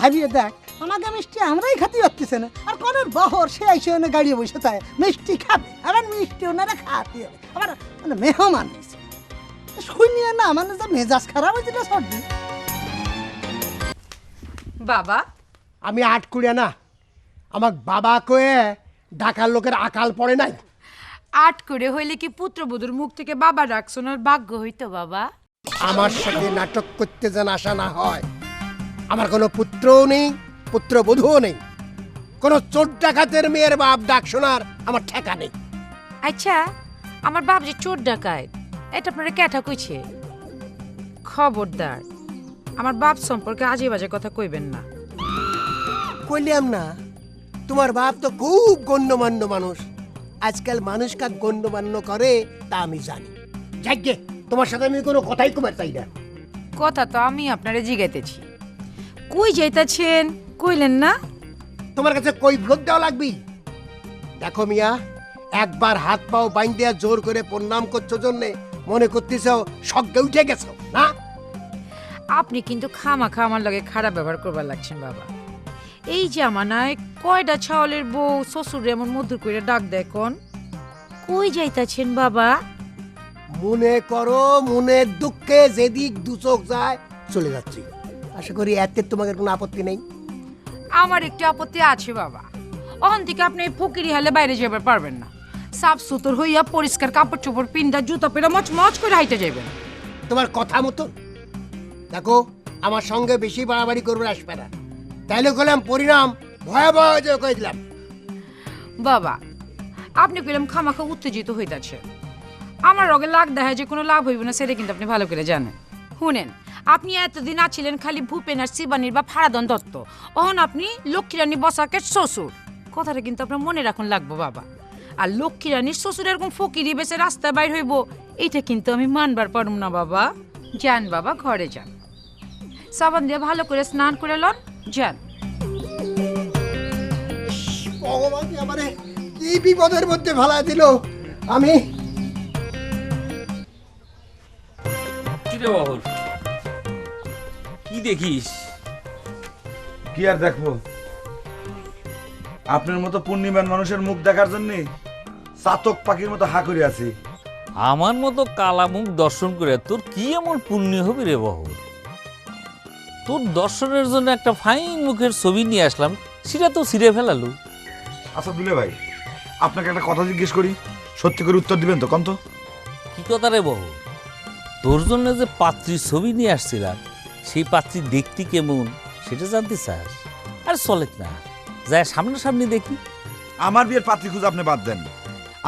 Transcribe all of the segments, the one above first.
ভাবিয়ে দেখ আমাকে মিষ্টি আমরাই খাতে পারতেছে না, আর কনের বহর সে এসে ওনে গাড়িয়ে বসে থাকে মিষ্টি খাবে, আবার মিষ্টি ওনারা খাওয়াতে হবে, আবার মানে মেহমান হয়েছে শুনিয়ে না মানে যে মেজাজ খারাপ হয়েছিল সর্দি। বাবা আমি আটকুড়িয়া না, আমার বাবা কয়ে ঢাকার লোকের আকাল পড়ে নাই। আট করে হইলে কি পুত্রবধূর মুখ থেকে বাবা ডাক শোনার ভাগ্য হইতো বাবা? আমার সাথে নাটক করতে যেন আশা না হয়। আমার কোনো পুত্রও নেই, পুত্রবধূও নেই, কোনো চোর ডাকাতের মেয়ের বাপ ডাক শোনার আমার ঠেকা নেই। আচ্ছা আমার বাপ যে চোর ডাকায় এটা আপনারা ক্যাঠা কইছে? খবরদার আমার বাপ সম্পর্কে আজে বাজে কথা কইবেন না। কইলাম না, তোমার বাপ তো খুব গণ্যমান্য মানুষ। আজকাল মানুষ কাক গণ্যমান্য করে তা আমি জানি। যাইগে তোমার সাথে আমি কোনো কথাই কবার চাই না। কথা তো আমি আপনারে জিগাইতেছি, কই যাইতাছেন কইলেন না? তোমার কাছে কই ভোট দেওয়া লাগবি? দেখো মিয়া, একবার হাত পাও বাইন্দিয়া জোর করে প্রণাম করছো জন্যে মনে করতেছ সজ্ঞে উঠে গেছো না? আপনি কিন্তু খামাখা আমার লগে খারাপ ব্যবহার করবার লাগছেন বাবা। এই জামানায় কয়টা ছাওলের বউ শ্বশুর এমন মধুর করে ডাক দেখুন। কই যাইতাছেন বাবা? মনে করো মনের দুঃখে যেদিক দু চোখ যায় চলে যাচ্ছি। আশা করি এতে তোমাদের কোনো আপত্তি নেই। আমার একটু আপত্তি আছে বাবা। ওখান থেকে আপনি এই ফকিরি হালে বাইরে যাবার পারবেন না। সাফ সুতর হইয়া পরিষ্কার কাপড় চোপড় পিন্দা জুতা পেরা মচমচ করে হাইটে যাবেন। তোমার কথা মতো দেখো, আমার সঙ্গে বেশি বাড়াবাড়ি করবে আসবে না, তাইলে করলাম পরিণাম ভয়াবহ কয়ে দিলাম। বাবা আপনি কইলাম খামাখা উত্তেজিত হইতাছে, আমার রগে লাগ দেখা যে কোনো লাভ হইব না সেটা কিন্তু আপনি ভালো করে জানেন। শুনেন, আপনি এতদিন আছিলেন খালি ভূপেন আর শিবানীর বা ফারাদন দত্ত, অহন আপনি লক্ষ্মীরানী বসাকের শ্বশুর। কথাটা কিন্তু আপনার মনে রাখুন লাগবো বাবা। আর লক্ষ্মীরানীর শ্বশুর এরকম ফকিরি বেসে রাস্তায় বাইর হইব, এটা কিন্তু আমি মানবার পারুম না বাবা। যান বাবা, ঘরে যান, সাবান দিয়ে ভালো করে স্নান করে লন, যান। ভগবান আমারে কি বিপদের মধ্যে ফেলা দিল। আমি কি দেখিস? কি আর দেখবো, আপনার মতো পূর্ণিমান মানুষের মুখ দেখার জন্য চাতক পাখির মতো হা করে আছি। আমার মতো কালা মুখ দর্শন করে তোর কি এমন পুণ্য হবে রে বহর? তোর দর্শনের জন্য একটা ফাইন মুখের ছবি নিয়ে আসলাম, সেটা তো ছিঁড়ে ফেলালু। আচ্ছা দুলে ভাই, আপনাকে একটা কথা জিজ্ঞেস করি, সত্যি করে উত্তর দিবেন তো? কন্ত কি কথা রে বহর? তোর জন্য যে পাত্রীর ছবি নিয়ে আসছিলাম, সেই পাত্রী দেখতে কেমন সেটা জানতে চাস? আর চলে না, যায় সামনাসামনি দেখি। আমার বিয়ের পাত্রী খুঁজে আপনি বাদ দেন,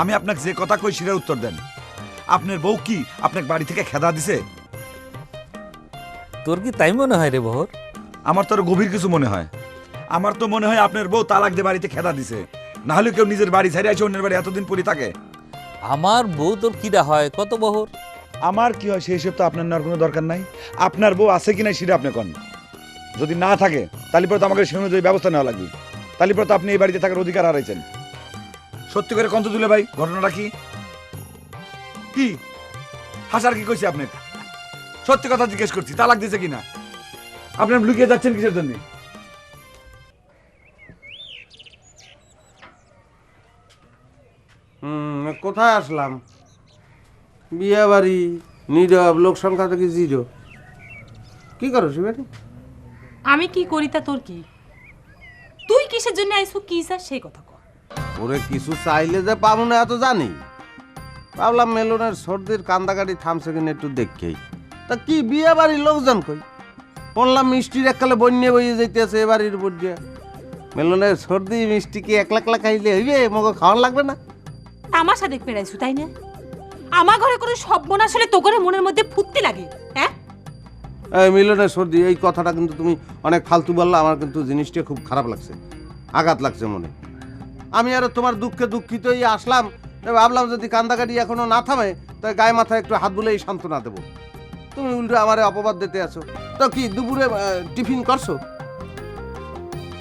আমি আপনাকে যে কথা কই সেটার উত্তর দেন। আপনার বউ কি আপনাকে বাড়ি থেকে খেদা দিছে? তোর কি তাই মনে হয় রে বহর? আমার তো আরো গভীর কিছু মনে হয়। আমার তো মনে হয় আপনার বউ তালাক দিয়ে বাড়িতে খেদা দিছে, না হলে কেউ নিজের বাড়ি ছেড়ে আসে অন্যের বাড়ি এতদিন পরে থাকে। আমার বউ তোর কিরা হয় কত বহর? আমার কি হয় সেই সব তো আপনার নেওয়ার কোনো দরকার নাই। আপনার বউ আছে কি নাই সেটা আপনি কন। যদি না থাকে তাহলে পরে তো আমাকে সেই অনুযায়ী ব্যবস্থা নেওয়া লাগবে, তাহলে পরে তো আপনি এই বাড়িতে থাকার অধিকার হারাইছেন। সত্যি করে কন্ত দুলে ভাই, ঘটনাটা কি? কি হাসার কি কইছি? আপনি সত্যি কথা জিজ্ঞেস করছি, তালাক দিয়েছে কিনা? আপনি লুকিয়ে যাচ্ছেন কিসের জন্য? কোথায় আসলাম? বিয়ে বাড়ি, নীরব, লোক সংখ্যা থেকে জিরো। কি করো শিবানী? আমি কি করি তা তোর কি? তুই কিসের জন্য আইসু, কি স্যার সেই কথা কর। ওরে কিছু চাইলে যে পাবো না এত জানি। ভাবলাম মেলনের সর্দির কান্দাকাটি থামছে কিনা একটু দেখেই। তা কি বিয়ে বাড়ির লোকজন কই? বললাম মিষ্টির এককালে বন্যে বইয়ে যেতেছে এ বাড়ির উপর দিয়ে। মেলনের সর্দি মিষ্টি কি একলা একলা খাইলে হইবে? মগো খাওয়ান লাগবে না? তামাশা দেখতে আইসু তাই না? আমার ঘরে কোনো সর্বনাশ হলে তো করে মনের মধ্যে ফুটতে লাগে, হ্যাঁ? এই মিলনের সর্দি, এই কথাটা কিন্তু তুমি অনেক ফালতু বললা। আমার কিন্তু জিনিসটা খুব খারাপ লাগছে, আঘাত লাগছে মনে। আমি আরো তোমার দুঃখে দুঃখিতই আসলাম, ভাবলাম যদি কান্দাকাটি এখনো না থামে তাই গায়ে মাথায় একটু হাত বুলেই সান্ত্বনা দেবো। তুমি উল্টো আমারে অপবাদ দিতে আছো। তো কি দুপুরে টিফিন করছো?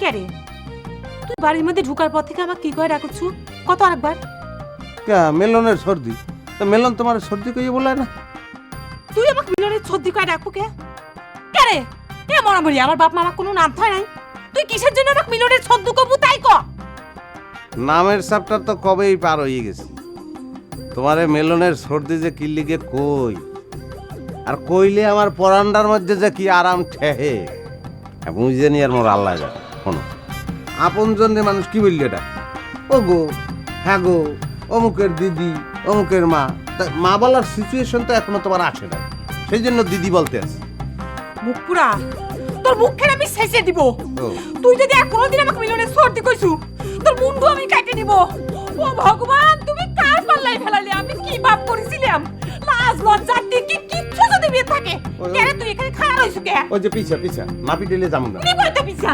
কে রে, তুই বাড়ির মধ্যে ঢুকার পর থেকে আমার কি করে ডাকছু? কত আরেকবার? মেলনের সর্দি। তো মেলন তোমার সর্দি কইয়ে বললে না? তুই আমাকে মিলনের সর্দি করে ডাকবো কে? কে রে? এ মরামরি আমার বাপ মা আমার কোনো নাম থাকে নাই? তুই কিসের জন্য আমাকে মিলনের ছন্দ কবু তাই ক। নামের চ্যাপ্টার তো কবেই পার হয়ে গেছে। তোমারে মেলনের সর্দি যে কিল্লিগে কই, আর কইলে আমার পরান্ডার মধ্যে যে কি আরাম ঠেহে বুঝে নি আর মোর আল্লাহ যা। শোনো, আপন জন্য মানুষ কি বললি এটা, ও গো, হ্যাঁ গো, অমুকের দিদি, অমুকের মা। তা মা বলার সিচুয়েশন তো এখনো তোমার আসে না, সেই জন্য দিদি বলতে আছে। মুখ পুরা তোর মুখের আমি শেষে দিব। ও, তুই যদি আর কোনোদিন আমাকে মিলনের সর্দি কইছু তোর মুন্ডু আমি কাটে দিব। ও ভগবান, তুমি কার পাল্লাই ফেলালে? আমি কি পাপ করেছিলাম? লাজ লজ্জা দেখি কিচ্ছু যদি বিয়ে থাকে কেন তুই এখানে খাড়া রইছু কে? ওই যে পিছা পিছা না পিটেলে যাবো না। নিবল তো পিছা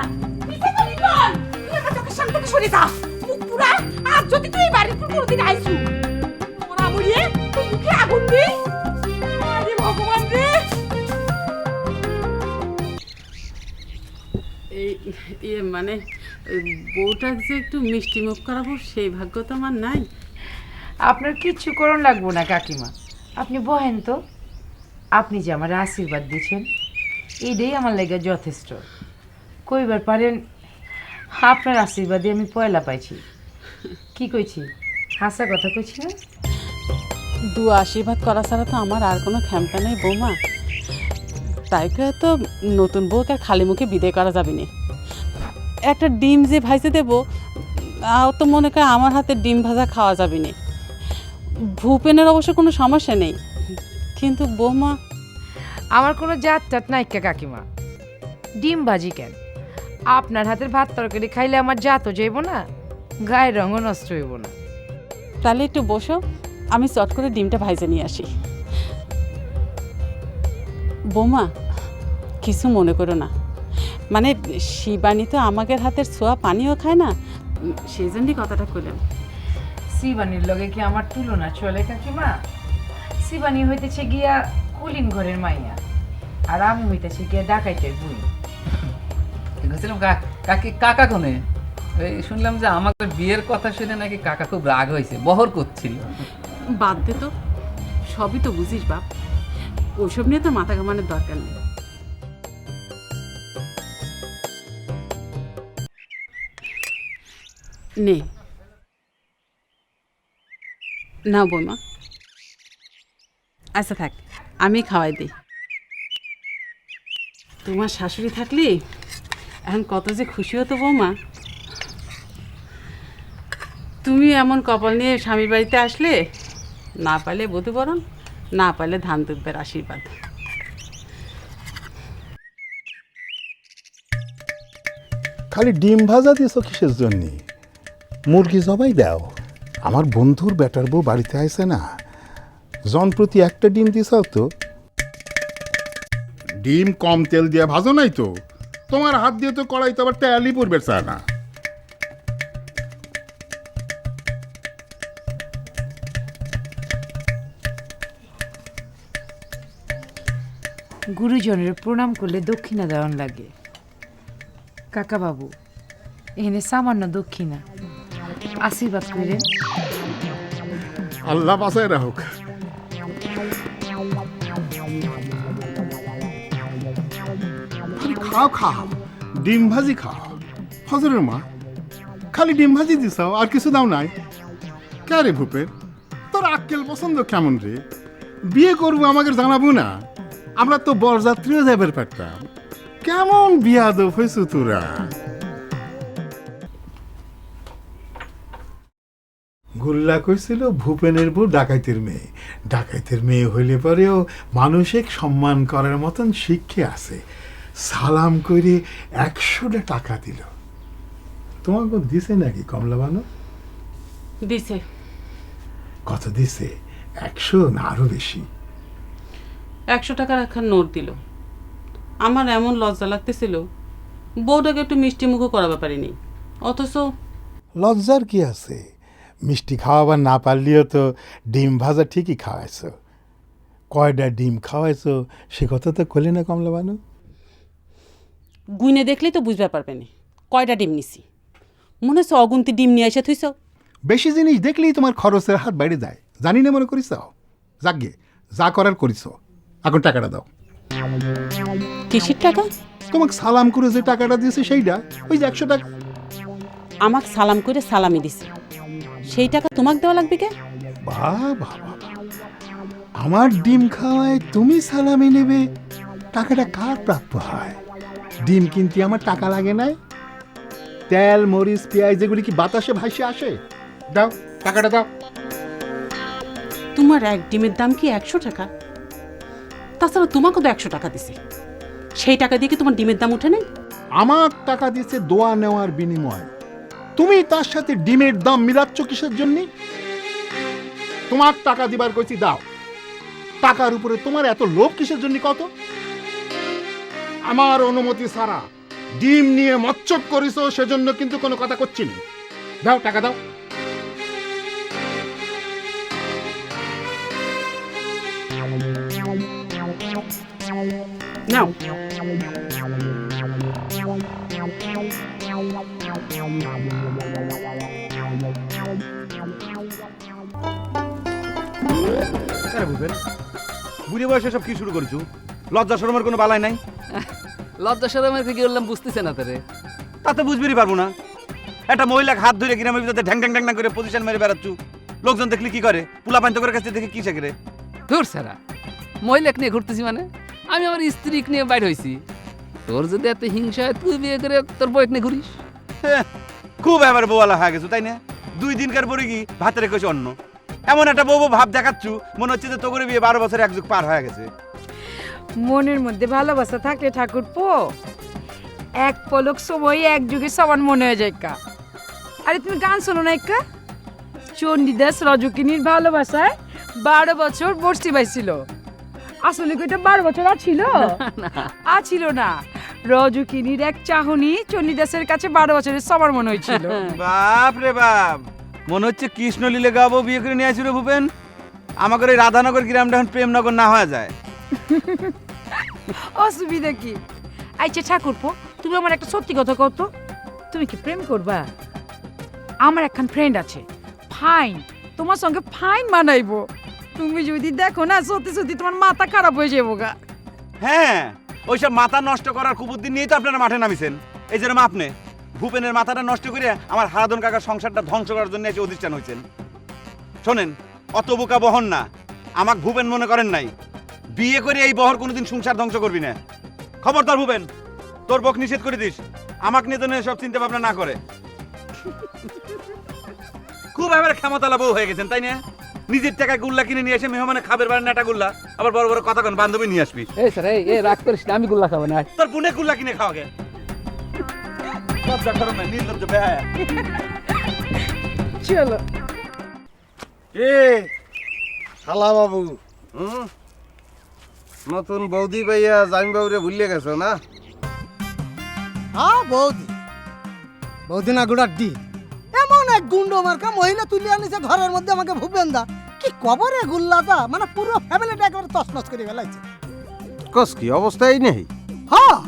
পিছা তো নিবল। তুই আমার চোখের সামনে থেকে সরে যা। মুখ পুরা আজ যদি তুই এই বাড়ির উপর কোনোদিন আইছু তোরা মরিয়ে তুই মুখে আগুন দি। আরে ভগবান রে। এই মানে বউটা যে একটু মিষ্টি মুখ করাবো সেই ভাগ্য তো আমার নাই। আপনার কিচ্ছু করণ লাগবো না কাকিমা, আপনি বহেন তো। আপনি যে আমার আশীর্বাদ দিচ্ছেন এইটাই আমার লেগে যথেষ্ট। কইবার পারেন আপনার আশীর্বাদে আমি পয়লা পাইছি। কি কইছি, হাসা কথা কইছি না? দু আশীর্বাদ করা ছাড়া তো আমার আর কোনো ক্ষমতা নেই বৌমা। তাই করে তো নতুন বউকে আর খালি মুখে বিদায় করা যাবে না। একটা ডিম যে ভাইজে দেবো তাও তো মনে করে আমার হাতে ডিম ভাজা খাওয়া যাবে না। ভূপেনের অবশ্য কোনো সমস্যা নেই, কিন্তু বৌমা আমার কোনো জাত টাত নাইকা কাকিমা। ডিম ভাজি কেন, আপনার হাতের ভাত তরকারি খাইলে আমার জাতও যাইব না, গায়ের রঙও নষ্ট হইব না। তাহলে একটু বসো, আমি চট করে ডিমটা ভাইজে নিয়ে আসি। বৌমা কিছু মনে করো না, মানে শিবানী তো আমাদের হাতের ছোঁয়া পানিও খায় না, সেই জন্যই কথাটা কইলাম। শিবানীর লগে কি আমার তুলনা চলে কাকিমা? শিবানী হইতেছে গিয়া কুলিন ঘরের মাইয়া, আর আমি হইতেছে গিয়া ডাকাইতের বুই। দেখছিলাম কাকি কাকা কোনে, এই শুনলাম যে আমাকে বিয়ের কথা শুনে নাকি কাকা খুব রাগ হয়েছে, বহর করছিল। বাদ দে তো, সবই তো বুঝিস বাপ, ওইসব নিয়ে তো মাথা ঘামানোর দরকার নেই। নে না বৌমা, আচ্ছা থাক আমি খাওয়াই দিই। তোমার শাশুড়ি থাকলে এখন কত যে খুশি হতো বৌমা। তুমি এমন কপাল নিয়ে স্বামীর বাড়িতে আসলে, না পাইলে বধূবরণ, না পাইলে ধান দুব্বের আশীর্বাদ। খালি ডিম ভাজা দিয়েছ কিসের জন্যে? মুরগি জবাই দাও। আমার বন্ধুর বেটার বউ বাড়িতে আইসে না, জন প্রতি একটা ডিম দিছাও তো। ডিম কম তেল দিয়ে ভাজো নাই তো? তোমার হাত দিয়ে তো কড়াই তো আবার তেলই পড়বে চায় না। গুরুজনের প্রণাম করলে দক্ষিণা দেওয়ান লাগে। কাকা বাবু, এখানে সামান্য দক্ষিণা, আশীর্বাদ করেন। আল্লাহ বাঁচায় রাখুক। খাও খাও, ডিম ভাজি খাও। ফজরের মা খালি ডিম ভাজি দিছাও, আর কিছু দাও নাই? কে রে ভূপের, তোর আক্কেল পছন্দ কেমন রে? বিয়ে করবো আমাকে জানাবো না? আমরা তো বরযাত্রীও যাবার পারতাম। কেমন বিয়াদব হয়েছো তোরা? গোল্লা কইছিল ভূপেনের বউ ডাকাইতের মেয়ে। ডাকাইতের মেয়ে হইলে পরেও মানুষিক সম্মান করার মতন শিক্ষা আছে। সালাম করে 100টা টাকা দিল। তোমাকে দিছে নাকি কমলা বানো? দিছে। কত দিছে? 100 না আরো বেশি? 100 টাকার একখান নোট দিল। আমার এমন লজ্জা লাগতেছিল, বউটাকে একটু মিষ্টি মুখও করাতে পারিনি। অথচ লজ্জার কি আছে? মিষ্টি খাওয়াবার না পারলেও তো ডিম ভাজা ঠিকই খাওয়াইছ। কয়টা ডিম খাওয়াইছো সে কথা তো কলি না কমলা বানু? গুইনে দেখলেই তো বুঝতে পারবে না কয়টা ডিম নিছি। মনে হচ্ছে অগুন্তি ডিম নিয়ে এসে থুইছ। বেশি জিনিস দেখলেই তোমার খরচের হাত বাইরে যায়, জানি না মনে করিস? যাক গে, যা করার করিস, এখন টাকাটা দাও। কিসের টাকা? তোমাকে সালাম করে যে টাকাটা দিয়েছে সেইটা, ওই যে 100 টাকা। আমাকে সালাম করে সালামি দিছে, সেই টাকা তোমাকে দেওয়া লাগবে কে? বাবা, আমার ডিম খাওয়ায় তুমি সালামি নেবে, টাকাটা কার প্রাপ্য হয়? ডিম কিনতে আমার টাকা লাগে না? তেল মরিচ পেঁয়াজ যেগুলি কি বাতাসে ভাসে আসে? দাও টাকাটা দাও। তোমার এক ডিমের দাম কি 100 টাকা? তাছাড়া তোমাকে তো 100 টাকা দিছে, সেই টাকা দিয়ে কি তোমার ডিমের দাম উঠে নেই? আমার টাকা দিচ্ছে দোয়া নেওয়ার বিনিময়, তুমি তার সাথে ডিমের দাম মিলাচ্ছ কিসের জন্য? তোমার টাকা দিবার কইছি দাও, টাকার উপরে তোমার এত লোভ কিসের জন্য কত? আমার অনুমতি ছাড়া ডিম নিয়ে মচ্চক করিছো, সেজন্য কিন্তু কোনো কথা করছি না। দাও টাকা দাও। নাও। বুড়ি বয়সে সব কি শুরু করেছো? লজ্জা শরমের কোনো বালাই নাই? লজ্জা শরমের কি বললাম বুঝতেছে না তোরে? তাতে বুঝবেরই পারবো না। একটা মহিলাকে হাত ধরে গ্রামের ভিতরে ঢ্যাং ঢ্যাং ঢ্যাং ঢ্যাং করে পজিশন মেরে বেড়াচ্ছু, লোকজন দেখলে কি করে? পুলা পান্ত করে কাছে দেখে কি শেখে রে? ধুর সারা, মহিলাক নিয়ে ঘুরতেছি মানে? আমি আমার স্ত্রীক নিয়ে বাইর হয়েছি। তোর যদি এত হিংসা হয়, তুই বিয়ে করে তোর বউকে নিয়ে ঘুরিস। হ্যাঁ, খুব এবার বউয়ালা হয়ে গেছো তাই না? 2 দিনকার পরে কি ভাতে রেখেছো অন্য? এমন একটা বউ ভাব দেখাচ্ছু, মনে হচ্ছে যে তোর বিয়ে 12 বছর 1 যুগ পার হয়ে গেছে। মনের মধ্যে ভালোবাসা থাকলে ঠাকুরপো, এক পলক সময় এক যুগে সমান মনে হয়ে যায় কা। আরে তুমি গান শোনো না একা? চণ্ডীদাস রজকিনীর ভালোবাসায় 12 বছর বর্ষি বাইছিল। আসলে কি এটা 12 বছর ছিল না। রজকিনীর এক চাহনি চণ্ডীদাসের কাছে 12 বছরের সমান মনে হয়েছিল। বাপ রে বাপ, মনে হচ্ছে কৃষ্ণলীলে গাবো বিয়ে করে নিয়ে আসিল ভূপেন। আমাদের এই রাধানগর গ্রামটা এখন প্রেমনগর না হয়ে যায়। অসুবিধা কি? আচ্ছা ঠাকুরপো, তুমি আমার একটা সত্যি কথা কও তো, তুমি কি প্রেম করবা? আমার একখান ফ্রেন্ড আছে, ফাইন, তোমার সঙ্গে ফাইন মানাইবো। তুমি যদি দেখো না, সত্যি সত্যি তোমার মাথা খারাপ হয়ে যাবো গা। হ্যাঁ, ওইসব মাথা নষ্ট করার কুবুদ্ধি নিয়েই তো আপনারা মাঠে নামিছেন। এই যেরকম আপনি ভূপেনের মাথাটা নষ্ট করে আমার হারাধন কাকার সংসারটা ধ্বংস করার জন্য এসে অধিষ্ঠান হয়েছেন। শোনেন, অত বোকা বহন না। আমাকে ভূপেন মনে করেন নাই। বিয়ে করে এই বহর কোনোদিন সংসার ধ্বংস করবি না। খবরদার ভূপেন, তোর বক নিষেধ করে দিস, আমাকে নিয়ে যেন সব চিন্তা ভাবনা না করে। খুব এবারে ক্ষমতালা বউ হয়ে গেছেন তাই না? নিজের টাকায় গুল্লা কিনে নিয়ে এসে মেহমানে খাবের বাড়ি নাটা গুল্লা, আবার বড় বড় কথা কোন বান্ধবী নিয়ে আসবি। এই স্যার, এই রাগ করিস না, আমি গুল্লা খাবো না। তোর বুনে গুল্লা কিনে খাওয়া গে। লজ্জা শরম নাই, নির্লজ্জ বেহায়া। চলো। এ শালা বাবু, নতুন বৌদি ভাইয়া জামি বাবুরে ভুলিয়ে গেছো না? হ্যাঁ বৌদি না গুড়ার ডি, এমন এক গুন্ড মার্কা মহিলা তুলে আনিছে ঘরের মধ্যে আমাকে ভূপেন দা। কি কবরে গুল্লাটা, মানে পুরো ফ্যামিলিটা একেবারে তছনছ করে ফেলাইছে। কস কি অবস্থাই নেই? হ্যাঁ,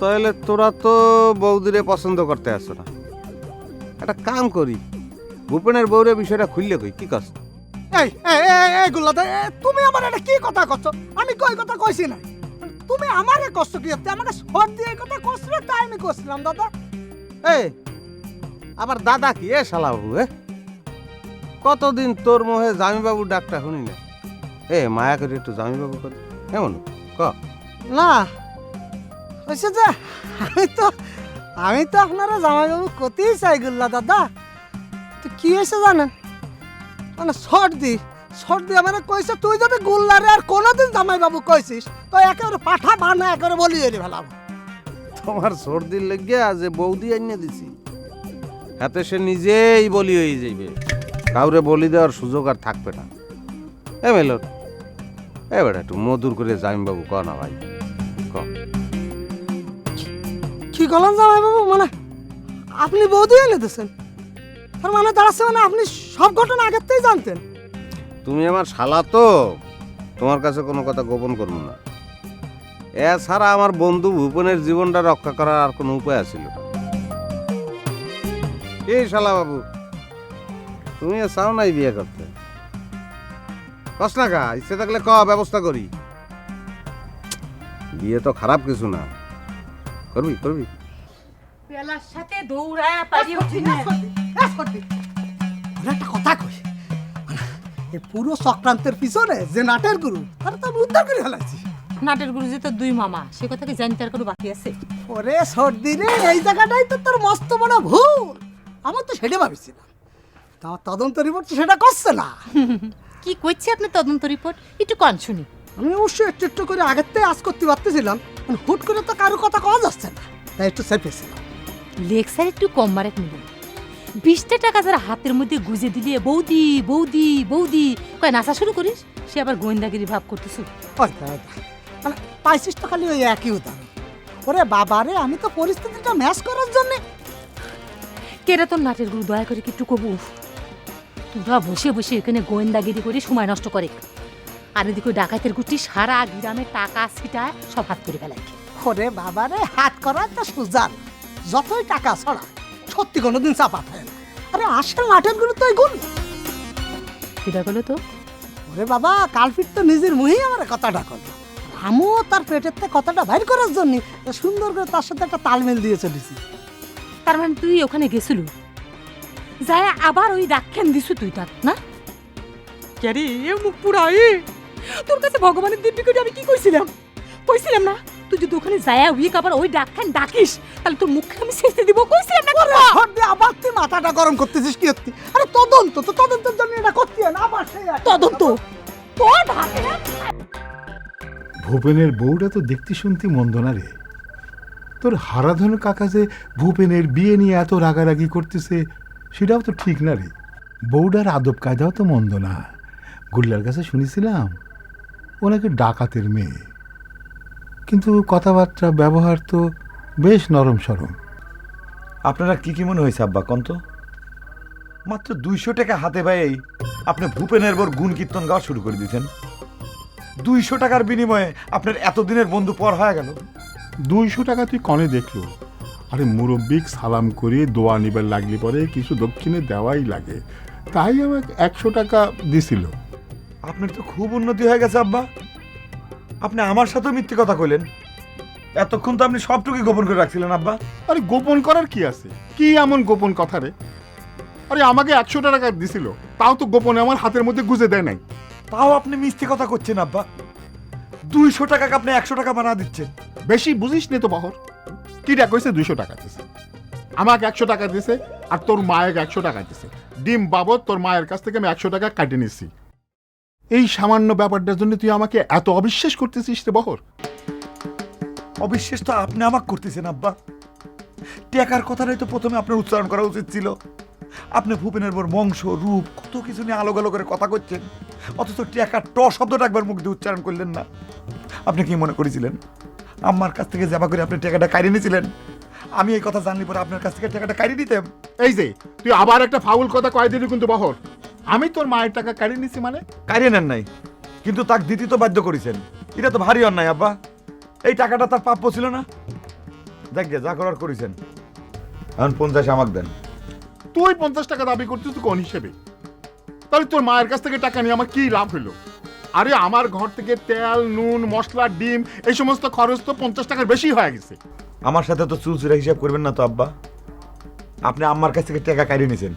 তাহলে তোরা তো বৌদিরে পছন্দ করতে আসছো না। একটা কাম করি, ভূপেনের বউরে বিষয়টা খুললে কই, কি কস? এই গুল্লাটা, তুমি আমার এটা কি কথা করছো? আমি কই কথা কইছি না। তুমি আমারে কষ্ট কি হচ্ছে? আমাকে সর দিয়ে এই কথা কষ্ট, তাই আমি কইছিলাম দাদা। এই আবার দাদা কি? এ শালা বাবু, কতদিন তোর মোহে জামিবাবু ডাকটা শুনি না। মায়া করে একটু জামিবাবু কর, এমন ক না হয়েছে যে আমি তো আপনারা জামাইবাবু কতেই চাই গুল্লা দাদা। তো কি হয়েছে জানেন, মানে সর্দি আমার কইছে, তুই যদি গুল্লারে আর কোনোদিন জামাইবাবু কইছিস তো একেবারে পাঠা বানা একেবারে বলি এলি ফেলাম। তোমার সর্দির লেগে যে বৌদি আনিয়ে দিছি, হাতে সে নিজেই বলি হয়ে যাইবে, কাউরে বলি দেওয়ার সুযোগ আর থাকবে না। মেলর এবার একটু মধুর করে জামিবাবু ক না ভাই, ক। কি করলেন জামাইবাবু? মানে আপনি বৌদি এনে দিয়েছেন, তার মানে দাঁড়াচ্ছে মানে আপনি সব ঘটনা আগের থেকেই জানতেন। তুমি আমার শালা তো, তোমার কাছে কোনো কথা গোপন করবো না। এছাড়া আমার বন্ধু ভূপেনের জীবনটা রক্ষা করার আর কোনো উপায় আছিল না। এই শালা বাবু, তুমি চাও নাই বিয়ে করতে? কস না কা, ইচ্ছে থাকলে ক, ব্যবস্থা করি। বিয়ে তো খারাপ কিছু না, করবি করবি বেলার সাথে দৌড়ায় পারি উঠি না একটা কথা কই, এই পুরো চক্রান্তের পিছনে যে নাটের গুরু তার তো আমি উদ্ধার করে ফেলাইছি। নাটের গুরুজি তো দুই মামা, সে কথা কি জানতে আর কোনো বাকি আছে? ওরে সর্দি রে, এই জায়গাটাই তো তোর মস্ত বড় ভুল। আমার তো সেটা ভাবছিলাম, তার তদন্ত রিপোর্ট সেটা করছে না। কি কইছে আপনি তদন্ত রিপোর্ট? একটু কন শুনি। আমি অবশ্যই একটু একটু করে আগের থেকে আজ করতে পারতেছিলাম, হুট করে তো কারো কথা কওয়া যাচ্ছে না, তাই একটু চেপেছিলাম। লেকচার একটু কম মারে নিল। 20টা টাকা যারা হাতের মধ্যে গুজে দিলে বৌদি বৌদি বৌদি কয় নাচা শুরু করিস, সে আবার গোয়েন্দাগিরি ভাব করতেছ। মানে পাইছিস তো খালি ওই একই উদাহরণ। ওরে বাবারে, আমি তো পরিস্থিতিটা ম্যাচ করার জন্যে। কেরা তোর নাটের গুরু, দয়া করে কি একটু কবু? তোরা বসে বসে এখানে গোয়েন্দাগিরি করে সময় নষ্ট করে, আর এদিকে ডাকাতের গুটি সারা গ্রামে টাকা ছিটায় সব হাত করে ফেলায়। ওরে বাবারে, হাত করার তো সুজান, যতই টাকা ছড়া সত্যি কোনোদিন চাপা থাকে না। আরে আসল নাটের গুলো তো এগুলো। সেটা গেলো তো। ওরে বাবা, কালপিট তো নিজের মুহেই আমার কথাটা করলো। আমিও তার পেটের থেকে কথাটা বাইর করার জন্য সুন্দর করে তার সাথে একটা তালমেল দিয়ে চলেছি। তার মানে তুই ওখানে গেছিল, যায় আবার ওই রাক্ষেন দিছু তুই তার না? ক্যারি এ মুখ পুরাই তোর কাছে ভগবানের দিব্যি করে আমি কি কইছিলাম? কইছিলাম না তুই যদি ওখানে যায় উইক আবার ওই রাক্ষেন ডাকিস তাহলে তোর মুখে আমি ছেড়ে দিব, কইছিলাম না? ওরে হড্ডে, আবার তুই মাথাটা গরম করতেছিস কি হচ্ছে? আরে তদন্ত তো, তদন্তের জন্য এটা করতে হয় না, আবার সেই একই তদন্ত তোর ভাতে না। ভূপেনের বউটা তো দেখতে শুনতে মন্দ না রে। তোর হারাধন কাকা যে ভূপেনের বিয়ে নিয়ে এত রাগারাগি করতেছে, সেটাও তো ঠিক না রে। বউটার আদব কায়দাও তো মন্দ না। গুল্লার কাছে শুনেছিলাম ওনাকে ডাকাতের মেয়ে, কিন্তু কথাবার্তা ব্যবহার তো বেশ নরম সরম। আপনারা কি কি মনে হয়েছে আব্বা কন্ত? মাত্র 200 টাকা হাতে পায়েই আপনি ভূপেনের বর গুণ কীর্তন গাওয়া শুরু করে দিয়েছেন। 200 টাকার বিনিময়ে আপনার এতদিনের বন্ধু পর হয়ে গেল। 200 টাকা তুই কনে দেখলো? আরে মুরব্বিক সালাম করে দোয়া নিবার লাগলে পরে কিছু দক্ষিণে দেওয়াই লাগে, তাই আমাকে 100 টাকা দিছিল। আপনার তো খুব উন্নতি হয়ে গেছে আব্বা। আপনি আমার সাথেও মিথ্যে কথা কইলেন। এতক্ষণ তো আপনি সবটুকুই গোপন করে রাখছিলেন আব্বা। আরে গোপন করার কি আছে? কি এমন গোপন কথা রে? আরে আমাকে 100 টাকা দিছিল, তাও তো গোপনে আমার হাতের মধ্যে গুজে দেয় নাই। তাও আপনি মিথ্যে কথা করছেন আব্বা। 200 টাকাকে আপনি 100 টাকা বানা দিচ্ছেন। বেশি বুঝিস নে তো বহর। কিটা কইছে 200 টাকা দিছে, আমাকে 100 টাকা দিছে, আর তোর মায়ের 100 টাকা দিছে। ডিম বাবদ তোর মায়ের কাছ থেকে আমি 100 টাকা কাটে নিছি। এই সামান্য ব্যাপারটার জন্য তুই আমাকে এত অবিশ্বাস করতেছিস রে বহর? অবিশ্বাস তো আপনি আমাকে করতেছেন আব্বা। টাকার কথাটাই তো প্রথমে আপনার উচ্চারণ করা উচিত ছিল। আপনি ভূপেনের বর বংশ রূপ কত কিছু নিয়ে আলো গালো করে কথা করছেন, অথচ টাকার ট শব্দটা একবার মুখ দিয়ে উচ্চারণ করলেন না। আপনি কি মনে করেছিলেন আমার কাছ থেকে জমা করে আপনি টাকাটা কাড়িয়ে নিয়েছিলেন? আমি এই কথা জানলি পরে আপনার কাছ থেকে টাকাটা কাড়িয়ে দিতাম। এই যে তুই আবার একটা ফাউল কথা কয় দিলি কিন্তু বহর। আমি তোর মায়ের টাকা কাড়িয়ে নিছি মানে? কাড়িয়ে নেন নাই, কিন্তু তাকে দিতে তো বাধ্য করেছেন। এটা তো ভারী অন্যায় আব্বা। এই টাকাটা তার প্রাপ্য ছিল না। দেখ গে, যা করার করেছেন। এখন 50 আমাকে দেন। তুই 50 টাকা দাবি করছিস তুই কোন হিসেবে? তাহলে তোর মায়ের কাছ থেকে টাকা নিয়ে আমার কি লাভ হলো? আরে আমার ঘর থেকে তেল নুন মশলা ডিম এই সমস্ত খরচ তো 50 টাকার বেশি হয়ে গেছে। আমার সাথে তো চুলচুরা হিসাব করবেন না তো আব্বা। আপনি আমার কাছ থেকে টাকা কাড়িয়ে নিয়েছেন,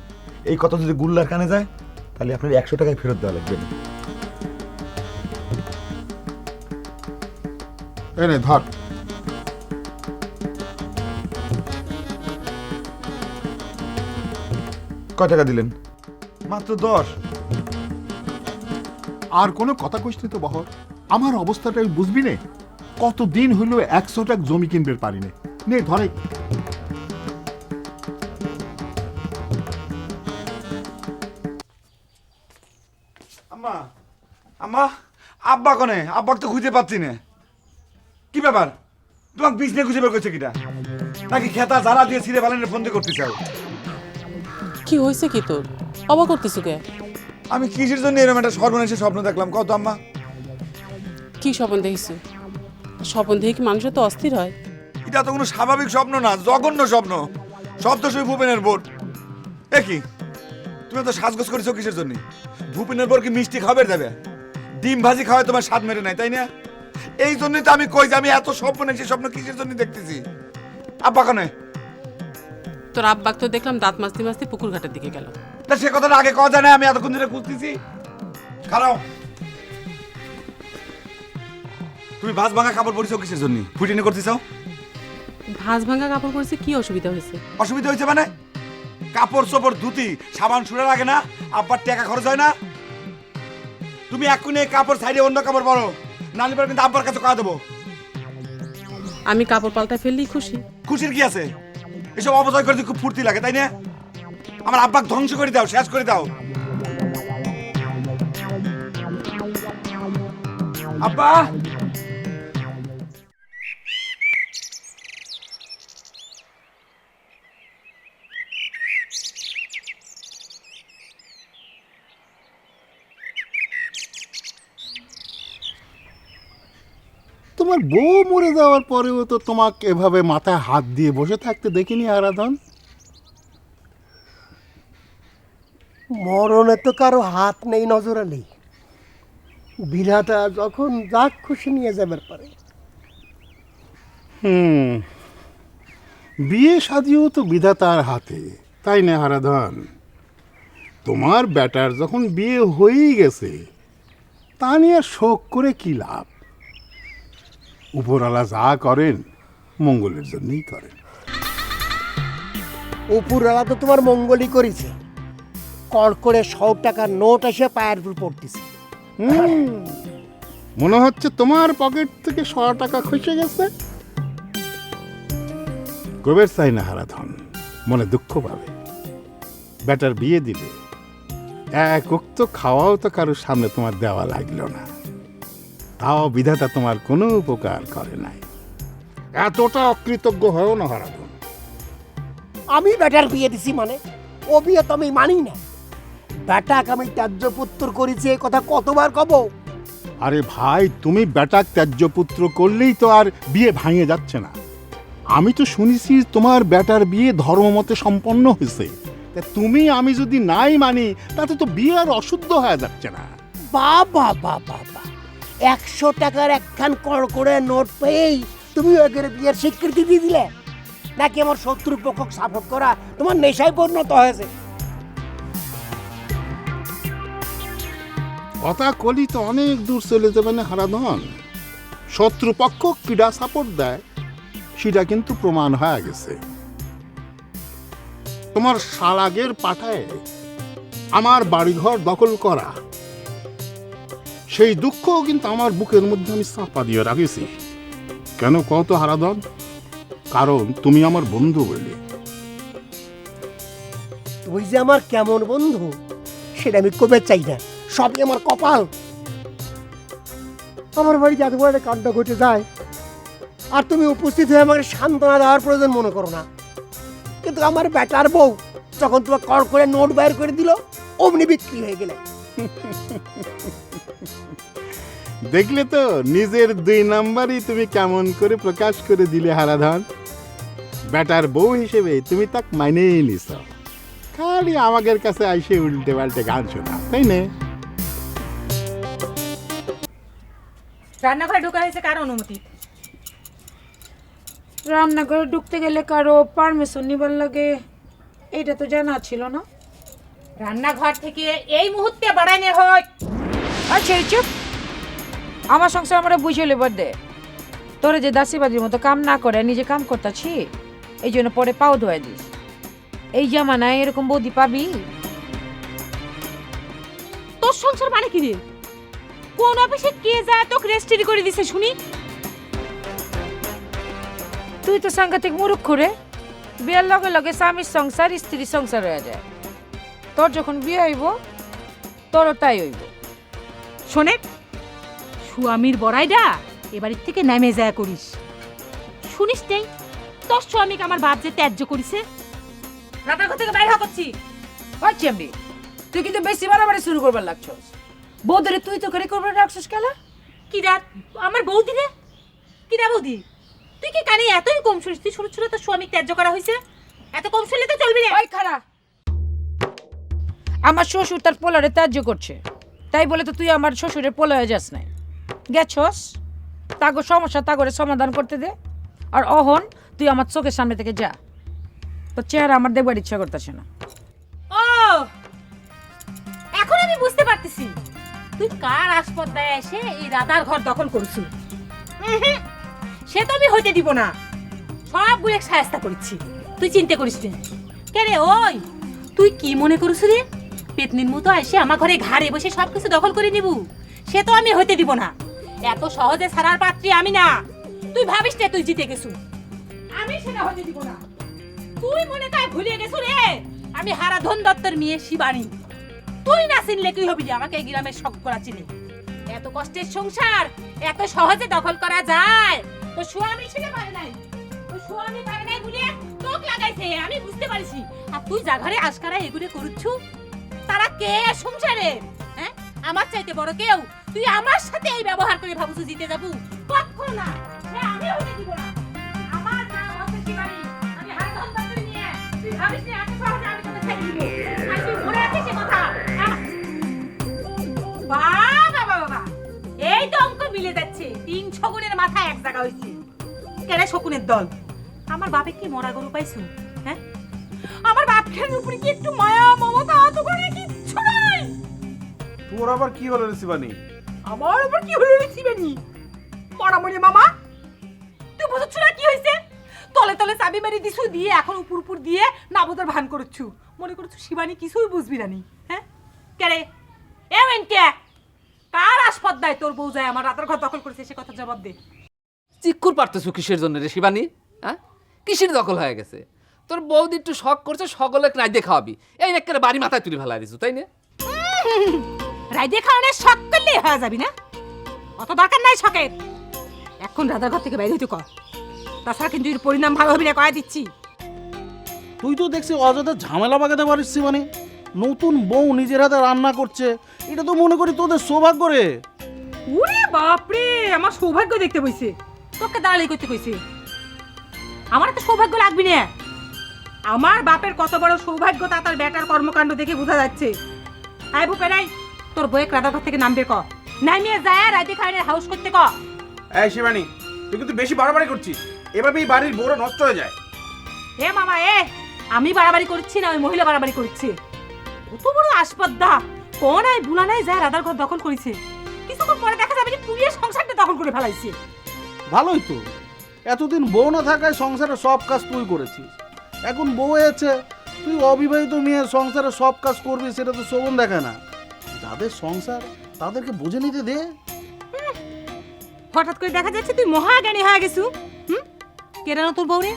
এই কথা যদি গুল্লার কানে যায় তাহলে আপনার 100 টাকায় ফেরত দেওয়া লাগবে না। এনে ধর। কয় টাকা দিলেন? মাত্র 10। আর কোনো কথা কইস নি তো বহর। আমার অবস্থাটা বুঝবি নে। কতদিন হইলো 100 টাকা জমি কিনবে পারি নে। নে ধরে। আম্মা, আম্মা, আব্বা কোনে? আব্বাকে তো খুঁজে পাচ্ছি না। কি ব্যাপার? তোমাকে বিছনে খুঁজে বের করছে কিটা? নাকি খেতা জ্বালা দিয়ে ছিঁড়ে বালেনের ফোন করতে চাও? কি হয়েছে কি তোর? অবাক করতেছ কে? আমি কিসের জন্য এরকম একটা সর্বনাশের স্বপ্ন দেখলাম কত আম্মা? কি স্বপ্ন দেখিস? স্বপ্ন দেখে কি মানুষের তো অস্থির হয়? এটা তো কোনো স্বাভাবিক স্বপ্ন না, জঘন্য স্বপ্ন। সব তো সেই ভূপেনের বোর। এ কি তুমি তো সাজগোজ করেছো কিসের জন্য? ভূপেনের বোর কি মিষ্টি খাবার যাবে? ডিম ভাজি খাওয়ায় তোমার স্বাদ মেরে নাই, তাই না? এই জন্যই তো আমি কই যে আমি এত স্বপ্ন নেই, সেই স্বপ্ন কিসের জন্য দেখতেছি? আব্বা কনে? তোর আব্বাক তো দেখলাম দাঁত মাজতে মাজতে পুকুর ঘাটের দিকে গেল। তা সে কথাটা আগে কথা জানে, আমি এতক্ষণ ধরে খুঁজতেছি। খারাও, তুমি ভাজ ভাঙা কাপড় পরিছো কিসের জন্য? ফুটিনি করতে চাও? ভাঁজ ভাঙা কাপড় পরেছে, কি অসুবিধা হয়েছে? অসুবিধা হয়েছে মানে? কাপড় চোপড় ধুতি সাবান সুরা লাগে না? আব্বার টাকা খরচ হয় না? তুমি এক্ষুনি এই কাপড় সাইডে অন্য কাপড় পরো, নাহলে পরে কিন্তু আব্বার কাছে কয়া দেবো। আমি কাপড় পাল্টা ফেললেই খুশি। খুশির কি আছে? এসব অপচয় করতে খুব ফুর্তি লাগে, তাই না? আমার আব্বাক ধ্বংস করে দাও, শেষ করে দাও। আব্বা, তোমার বউ মরে যাওয়ার পরেও তো তোমাকে এভাবে মাথায় হাত দিয়ে বসে থাকতে দেখিনি আরাধন। মরণে তো কারো হাত নেই নজর আলী, বিধাতা যখন যাক খুশি নিয়ে যাবার পারে। বিয়ে শাদিও তো বিধাতার হাতে, তাই না হারাধন? তোমার বেটার যখন বিয়ে হয়েই গেছে, তা নিয়ে শোক করে কি লাভ? উপরওয়ালা যা করেন মঙ্গলের জন্যই করেন। উপরওয়ালা তো তোমার মঙ্গলই করেছে, কড় করে 100 টাকার নোট এসে পায়ের উপর পড়তেছে। মনে হচ্ছে তোমার পকেট থেকে 100 টাকা খসে গেছে। কবের চাই না হারাধন, মনে দুঃখ পাবে। বেটার বিয়ে দিলে এক উক্ত খাওয়াও তো কারোর সামনে তোমার দেওয়া লাগলো না, তাও বিধাতা তোমার কোনো উপকার করে নাই। এতটা অকৃতজ্ঞ হও না হারাধন। আমি বেটার বিয়ে দিছি মানে ও বিয়ে তো আমি মানি না। বেটাকে আমি ত্যায্য পুত্র করেছি, এ কথা কতবার কব? আরে ভাই, তুমি বেটাক ত্যায্য পুত্র করলেই তো আর বিয়ে ভাঙে যাচ্ছে না। আমি তো শুনেছি তোমার বেটার বিয়ে ধর্মমতে সম্পন্ন হয়েছে। তা তুমি আমি যদি নাই মানি, তাতে তো বিয়ে আর অশুদ্ধ হয়ে যাচ্ছে না। বাবা বাবা বাবা, 100 টাকার একখান কড় করে নোট পেয়েই তুমি ওদের বিয়ের স্বীকৃতি দিয়ে দিলে? নাকি আমার শত্রু পক্ষক সাপোর্ট করা তোমার নেশায় পরিণত হয়েছে? কথা কলি তো অনেক দূর চলে যাবে না হারাধন। শত্রুপক্ষ ক্রীড়া সাপোর্ট দেয় সেটা কিন্তু প্রমাণ হয়ে গেছে। তোমার শালাগের পাঠায় আমার বাড়িঘর দখল করা, সেই দুঃখও কিন্তু আমার বুকের মধ্যে আমি চাপা দিয়ে রাখেছি। কেন কত হারাধন? কারণ তুমি আমার বন্ধু বলে। তুই যে আমার কেমন বন্ধু সেটা আমি কবে চাই না, সবই আমার কপাল। আমার বাড়িতে এত বড় একটা কাণ্ড ঘটে যায় আর তুমি উপস্থিত হয়ে আমাকে সান্ত্বনা দেওয়ার প্রয়োজন মনে করো না। কিন্তু আমার বেটার বউ যখন তোমার কড় করে নোট বাইর করে দিল, অমনি বিক্রি হয়ে গেলে। দেখলে তো নিজের 2 নাম্বারই তুমি কেমন করে প্রকাশ করে দিলে হারাধন। বেটার বউ হিসেবে তুমি তাক মানেই নিছ, খালি আমাদের কাছে আইসে উল্টে পাল্টে গান শোনা, তাই না? রান্নাঘরে ঢোকা হয়েছে কার অনুমতি? রান্নাঘরে ঢুকতে গেলে কারো পারমিশন নিবার লাগে, এটা তো জানা ছিল না। রান্নাঘর থেকে এই মুহূর্তে বাড়াইনে হয়। আচ্ছা চুপ, আমার সংসার আমরা বুঝে লেবার দে। তোরে যে দাসীবাদীর মতো কাম না করে নিজে কাম করতেছি, এই জন্য পরে পাও ধোয়া দিস। এই জামানায় এরকম বৌদি পাবি? তোর সংসার মানে কি রে? কোন অফিসে কে যায় তোকে রেজিস্ট্রি করে দিছে শুনি? তুই তো সাংঘাতিক মূর্খ রে। বিয়ের লগে লগে স্বামীর সংসার স্ত্রীর সংসার হয়ে যায়। তোর যখন বিয়ে হইব তোরও তাই হইব। শোনে, স্বামীর বড়াইডা এবাড়ির থেকে নেমে যায় করিস। শুনিস নেই তোর স্বামীকে আমার বাপ যে ত্যায্য করিছে? রান্নাঘর থেকে বাইরে করছি। হচ্ছে এমনি, তুই কিন্তু বেশি বাড়াবাড়ি শুরু করবার লাগছস। বৌদিরে তুই তো করে করবার রাখছস কেলা? কি রাত আমার বৌদি রে? কি রা বৌদি, তুই কি কানে এতই কম শুনিস? তুই ছোট ছোট তোর স্বামী ত্যায্য করা হয়েছে, এত কম শুনলে তো চলবি না। ওই খারা, আমার শ্বশুর তার পোলারে ত্যায্য করছে, তাই বলে তো তুই আমার শ্বশুরের পোলায় যাস নাই। গেছস, তাগো সমস্যা তাগরে সমাধান করতে দে। আর অহন তুই আমার চোখের সামনে থেকে যা, তোর চেহারা আমার দেখবার ইচ্ছা করতেছে না। ও এখন আমি বুঝতে পারতেছি তুই কার আসপদ্দায় এসে এই রাধার ঘর দখল করছু। সে তো আমি হইতে দিব না, সবগুলো সাহায্য করেছি, তুই চিন্তা করিস না। কে রে ওই, তুই কি মনে করছ রে পেতনির মতো এসে আমার ঘরে ঘাড়ে বসে সবকিছু দখল করে নিবু? সে তো আমি হইতে দিব না, এত সহজে ছাড়ার পাত্রী আমি না। তুই ভাবিস না তুই জিতে গেছু, আমি সেটা হইতে দিব না। তুই মনে কায় ভুলিয়ে গেছু রে আমি হারাধন দত্তর মেয়ে শিবানী। তুই না চিনলে কি হবি, আমাকে এই গ্রামের সব করা চিনি। এত কষ্টের সংসার এত সহজে দখল করা যায়? তো স্বামী ছিল পারে নাই, তো স্বামী পারে নাই বলে তোক লাগাইছে, আমি বুঝতে পারছি। আর তুই যা ঘরে আজকারা এগুলো করছু, তারা কে সংসারে? হ্যাঁ, আমার চাইতে বড় কেউ? তুই আমার সাথে এই ব্যবহার করে ভাবছু জিতে যাবো? কখনো না, আমি হতে দিব না। আমার নাম হচ্ছে শিবানী, আমি হারাধন দত্তর মেয়ে। তুই ভাবিস না এত সহজে আমি তোকে ছেড়ে দিব? আর তুই মনে রাখিস সে কথা। বাবা বাবা, এই তো অঙ্ক মিলে যাচ্ছে। 3 শকুনের মাথা এক জায়গা হইছে। কেড়ে শকুনের দল? আমার বাপে কি মরা গরু পাইছু? হ্যাঁ, আমার বাপের উপরে কি একটু মায়া মমতা তো করে কিচ্ছু নাই। তোর আবার কি হলো রে শিবানী? আমার উপর কি হলো রে শিবানী? মরা মরে মামা, তুই বুঝছ না কি হইছে? তলে তলে চাবি মেরে দিছু, দিয়ে এখন উপর উপর দিয়ে নাবুদের ভান করছু। মনে করছু শিবানী কিছুই বুঝবি না নি? হ্যাঁ, কেড়ে এমন কে? কার আসপদ্দায় তোর বউ যায় আমার রাতের ঘর দখল করেছে? সে কথা জবাব দে। চিক্কুর পারতেছো কিসের জন্য রে শিবানী? হ্যাঁ, কিসের দখল হয়ে গেছে? তোর বৌদি একটু শখ করছে, সকলে রাইদে খাওয়াবি, এই নেকের বাড়ি মাথায় তুলে ফেলা দিছো, তাই না? রাইদে খাওয়ানোর শখ করলেই হয়ে যাবি না? অত দরকার নাই শখের। এখন রাধার ঘর থেকে বাইরে হইতে কর, তাছাড়া কিন্তু এর পরিণাম ভালো হবে না, কয়া দিচ্ছি। তুই তো দেখছি অযথা ঝামেলা বাগাতে পারিস মানে। নতুন বউ নিজের হাতে রান্না করছে, এটা তো মনে করি তোদের সৌভাগ্য রে। ওরে বাপরে, আমার সৌভাগ্য দেখতে বইছে, তোকে দাঁড়ালি করতে কইছে। আমার তো সৌভাগ্য লাগবি না। আমার বাপের কত বড় সৌভাগ্য তা তার বেটার কর্মকাণ্ড দেখে বোঝা যাচ্ছে। আই বুপে নাই, তোর বইয়ে রাধার ঘর থেকে নামবে ক, নামিয়ে যায় রাইতে খাইনের হাউস করতে ক। এই শিবানী, তুই কিন্তু বেশি বাড়াবাড়ি করছিস, এভাবেই বাড়ির বউরা নষ্ট হয়ে যায়। এ মামা এ, আমি বাড়াবাড়ি করছি না, ওই মহিলা বাড়াবাড়ি করছে। কত বড় আসপদ্দা, কোন আই বুলা নাই যায় রাধার ঘর দখল করেছে। কিছুক্ষণ পরে দেখা যাবে যে পুলিশ সংসারটা দখল করে ফেলাইছে। ভালোই তো, এতদিন বউ না থাকায় সংসারে সব কাজ তুই করেছিস, এখন বউ হয়েছে, তুই অবিবাহিত মেয়ের সংসারে সব কাজ করবি, সেটা তো শোভন দেখে না। যাদের সংসার তাদেরকে বুঝে নিতে দে। হঠাৎ করে দেখা যাচ্ছে তুই মহাজ্ঞানী হয়ে গেছু। কেরানো তোর বউ রে?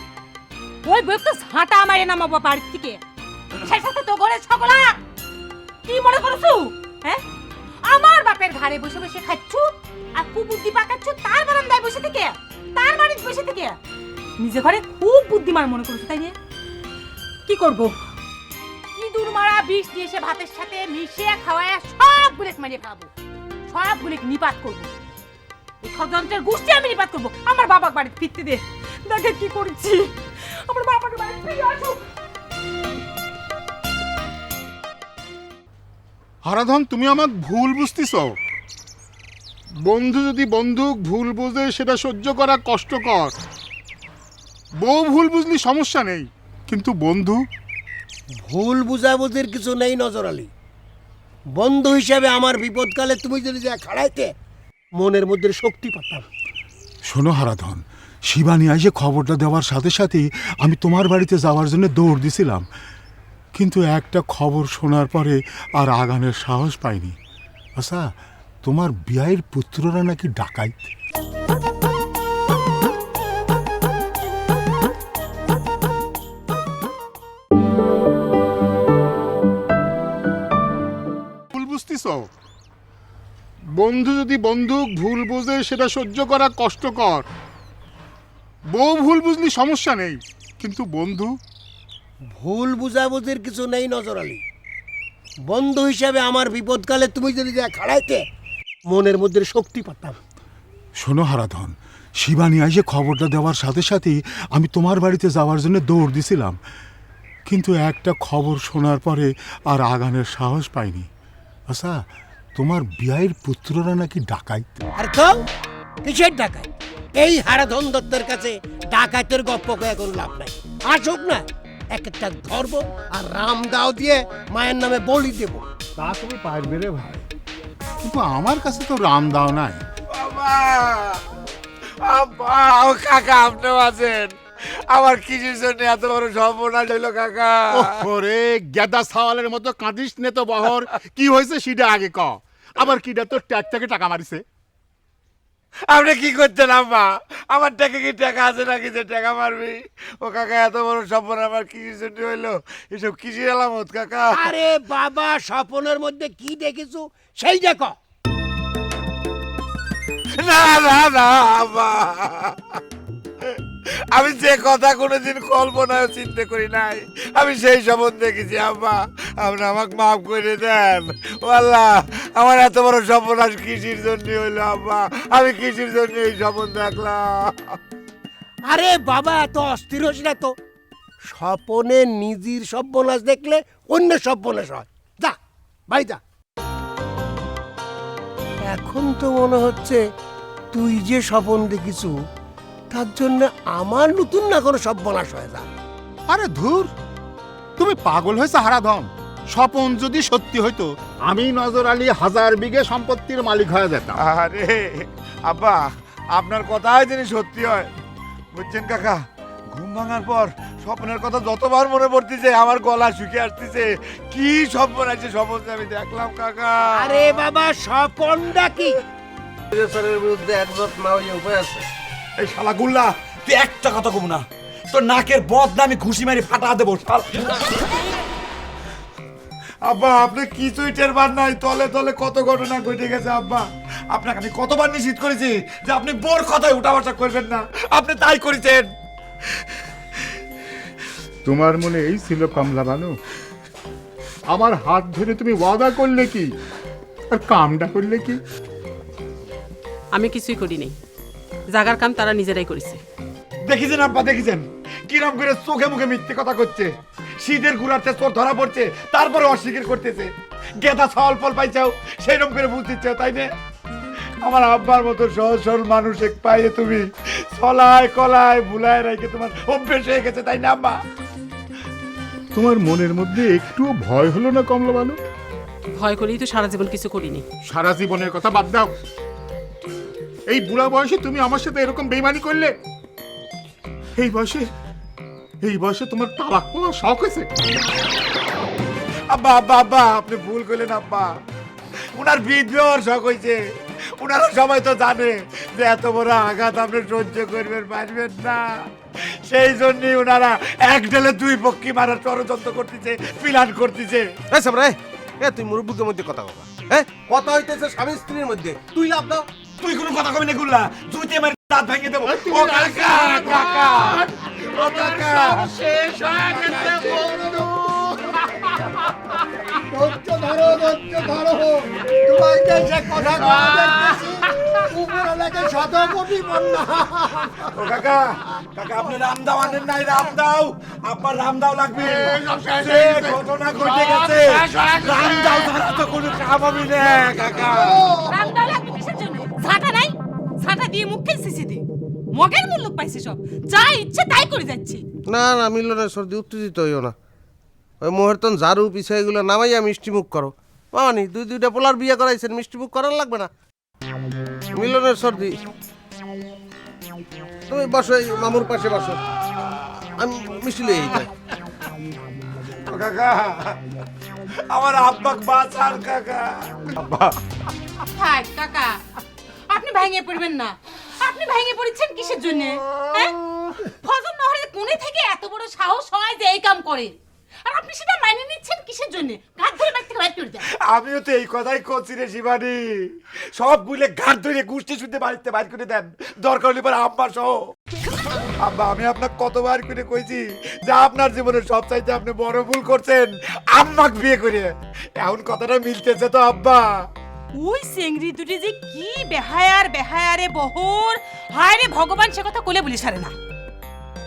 ওই বউ তো ঝাঁটা মারে নামাবো বাড়ির থেকে, সেই সাথে তো ঘরে সকলা কি মনে করছু? হ্যাঁ, আমার বাপের ঘাড়ে বসে বসে খাচ্ছু আর কুবুদ্ধি পাকাচ্ছু তার বারান্দায় বসে থেকে, তার বাড়িতে বসে থেকে। নিজে ঘরে খুব বুদ্ধিমান মনে করছু, তাই না? কি করবো, ইঁদুর মারা বিষ দিয়ে এসে ভাতের সাথে মিশিয়ে খাওয়ায় সব গুলেক মারিয়ে খাবো, সব গুলেক নিপাত করবো। এই ষড়যন্ত্রের গোষ্ঠী আমি নিপাত করবো। আমার বাবা বাড়িতে ফিরতে দে, দেখে কি করছি। আমার বাবাকে বাড়িতে ফিরে আসুক। হারাধন, তুমি আমার ভুল বুঝতেছ। বন্ধু যদি বন্ধুক ভুল বুঝে সেটা সহ্য করা কষ্টকর। বউ ভুল বুঝলি সমস্যা নেই, কিন্তু বন্ধু? ভুল বুঝাবুঝির কিছু নেই নজর আলী। বন্ধু হিসাবে আমার বিপদকালে তুমি যদি যা খাড়াইতে, মনের মধ্যে শক্তি পাতাম। শোনো হারাধন, শিবানী আইসে খবরটা দেওয়ার সাথে সাথেই আমি তোমার বাড়িতে যাওয়ার জন্য দৌড় দিছিলাম, কিন্তু একটা খবর শোনার পরে আর আগানের সাহস পাইনি। আচ্ছা, তোমার বিয়ের পুত্ররা নাকি ডাকাইত? ভুল বুঝতেছ। বন্ধু যদি বন্ধুক ভুল বুঝে সেটা সহ্য করা কষ্টকর। বউ ভুল বুঝলি সমস্যা নেই, কিন্তু বন্ধু? ভুল বুঝাবুঝির কিছু নেই নজর আলী। বন্ধু হিসাবে আমার বিপদকালে তুমি যদি যা খাড়াইতে, মনের মধ্যে শক্তি পাতাম। শোনো হারাধন, শিবানী আইসে খবরটা দেওয়ার সাথে সাথেই আমি তোমার বাড়িতে যাওয়ার জন্য দৌড় দিছিলাম, কিন্তু একটা খবর শোনার পরে আর আগানের সাহস পাইনি। আচ্ছা, তোমার বিয়ের পুত্ররা নাকি ডাকাইত? আর তো কিসের ডাকাই? এই হারাধন দত্তের কাছে ডাকাতের গপ্প কয়ে কোনো লাভ নাই। আসুক না, এক একটা ধরব আর রাম দাও দিয়ে মায়ের নামে বলি দেব। তা তুমি পারবে রে ভাই, কিন্তু আমার কাছে তো রাম দাও নাই। কাকা আপনি আছেন? আমার কিসের জন্য এত বড় সর্বনাশ হইলো কাকা? ওরে গেদা সাওয়ালের মতো কাঁদিস নে তো বহর, কি হয়েছে সেটা আগে ক। আবার কিটা তোর ট্যাগ থেকে টাকা মারিছে? আপনি কি করতেন আম্মা? আমার টাকা কি টাকা আছে নাকি যে টাকা মারবি? ও কাকা এত বড় সর্বনাশ আমার কিসের জন্য হইলো? এসব কিসের আলামত কাকা? আরে বাবা, স্বপনের মধ্যে কি দেখেছো সেই দেখো। না না না আম্মা, আমি যে কথা কোনোদিন কল্পনায় চিন্তা করি নাই আমি সেই স্বপ্ন দেখেছি আম্মা। আপনি আমাকে মাফ করে দেন। ও আল্লাহ, আমার এত বড় সর্বনাশ কিসের জন্য হইলো আম্মা? আমি কিসের জন্য এই স্বপ্ন দেখলাম? আরে বাবা, এত অস্থির হোস না তো। স্বপনে নিজের সর্বনাশ দেখলে অন্য সর্বনাশ হয়। যা ভাই যা। এখন তো মনে হচ্ছে তুই যে স্বপন দেখিছু তার জন্য আমার নতুন না কোনো সর্বনাশ হয়ে যা। আরে ধুর, তুমি পাগল হয়েছে হারাধন। স্বপন যদি সত্যি হইতো আমি নজর আলী 1000 বিঘে সম্পত্তির মালিক হয়ে যেতাম। আরে আব্বা, আপনার কথাই যিনি সত্যি হয়। বুঝছেন কাকা, ঘুম ভাঙার পর স্বপ্নের কথা যতবার মনে পড়তেছে আমার গলা শুকিয়ে আসতেছে। কি স্বপ্ন আছে স্বপ্ন আমি দেখলাম কাকা। আরে বাবা, স্বপনটা কি? স্যারের বিরুদ্ধে একজোট না হয়ে উপায় আছে? এই শালা গুল্লা, তুই একটা কথা কম না, তোর নাকের বদনা আমি ঘুষি মারি ফাটা দেবো। আব্বা, আপনি কিছুই টের পান নাই, তলে তলে কত ঘটনা ঘটে গেছে আব্বা। আপনাকে আমি কতবার নিষেধ করেছি যে আপনি বোর কথায় উঠা বসা করবেন না, আপনি তাই করেছেন। তোমার মনে এই ছিল কমলা বানু? আমার হাত ধরে তুমি ওয়াদা করলে কি আর কামটা করলে কি? আমি কিছুই করিনি, জাগার কাম তারা নিজেরাই করেছে। দেখেছেন আব্বা, দেখেছেন কিরম করে চোখে মুখে মিথ্যে কথা করছে। শীতের গুড়াতে চোর ধরা পড়ছে, তারপরে অস্বীকার করতেছে। গেদা ছাওয়াল ফল পাইছাও সেইরকম করে বুঝতেছে, তাই না? আমার আব্বার মতো সহজ সরল মানুষ এক পাইয়ে তুমি ছলায় কলায় ভুলায় রেখে তোমার অভ্যেস হয়ে গেছে, তাই না আম্মা? তোমার মনের মধ্যে একটুও ভয় হলো না কমলা বানু? ভয় করেই তো সারা জীবন কিছু করিনি। সারা জীবনের কথা বাদ দাও, এই বুড়া বয়সে তুমি আমার সাথে এরকম বেইমানি করলে? এই বয়সে তোমার তালাক পাওয়ার শখ হয়েছে? আব্বা আব্বা আব্বা, আপনি ভুল করলেন আব্বা। উনার বিধবার শখ হয়েছে। উনারা সবাই তো জানে যে এত বড় আঘাত আপনি সহ্য করবেন পারবেন না, সেই জন্যই উনারা এক ঢেলে দুই পক্ষী মারার ষড়যন্ত্র করতেছে, প্ল্যান করতেছে। তুই মুরব্বীর মধ্যে কথা কথা, হ্যাঁ কথা হইতেছে স্বামী স্ত্রীর মধ্যে, তুই লাভ দাও। তুই কোনো কথা কবি না গুল্লা, জুতে মারি দাঁত ভেঙে দেবো। ও কাকা কাকা, ও কাকা, শেষ হয়ে গেছে বন্ধু। ধৈর্য ধরো, ধৈর্য ধরো। তোমার দেশে কথা দেখতেছি উপরে লাগে 100 কোটি বন্যা। ও কাকা কাকা, আপনি রামদাও আনেন নাই? রামদাও, আপনার রামদাও লাগবে। যে ঘটনা ঘটে গেছে, রামদাও ছাড়া তো কোনো কাম হবে না কাকা। রামদাও লাগবে কিসের জন্য? ছাটা নাই, ছাটা দিয়ে মুখে সিসি দে। মগের মূল্য পাইছে সব, যা ইচ্ছে তাই করে যাচ্ছি। না না, মিলনের সর্দি উত্তেজিত হইও না। ওই মুহূর্তন ঝাড়ু পিছাই এগুলো নামাইয়া মিষ্টি মুখ করো। মামানি, দুইটা পোলার বিয়ে করাইছেন, মিষ্টি মুখ করার লাগবে না। মিলনের সর্দি, তুমি বসো, এই মামুর পাশে বসো, আমি মিষ্টি লই যাই। ও কাকা, আমার আব্বাক বাঁচান কাকা। আব্বা, থাক কাকা, আপনি ভেঙে পড়বেন না। আপনি ভেঙে পড়েছেন কিসের জন্য? হ্যাঁ, ফজল নহরের কোণে থেকে এত বড় সাহস হয় যে এই কাম করে, আর আপনি সেটা মাইনে নিচ্ছেন কিসের জন্য? ঘাট ধরে বাড়ি থেকে বাইর করে দেন। আমিও তো এই কথাই করছি রে শিবানী, সব গুলে ঘাট ধরে গুষ্টি শুদ্ধে বাড়িতে বাইর করে দেন, দরকার হলে পরে আব্বা সহ। আব্বা, আমি আপনাকে কতবার করে কইছি যে আপনার জীবনের সব চাইতে আপনি বড় ভুল করছেন আম্মাকে বিয়ে করে। এখন কথাটা মিলতেছে তো আব্বা? ওই চেংড়ি দুটি যে কি বেহায়ারে বহর, হায় রে ভগবান, সে কথা কোলে বলি সারে না।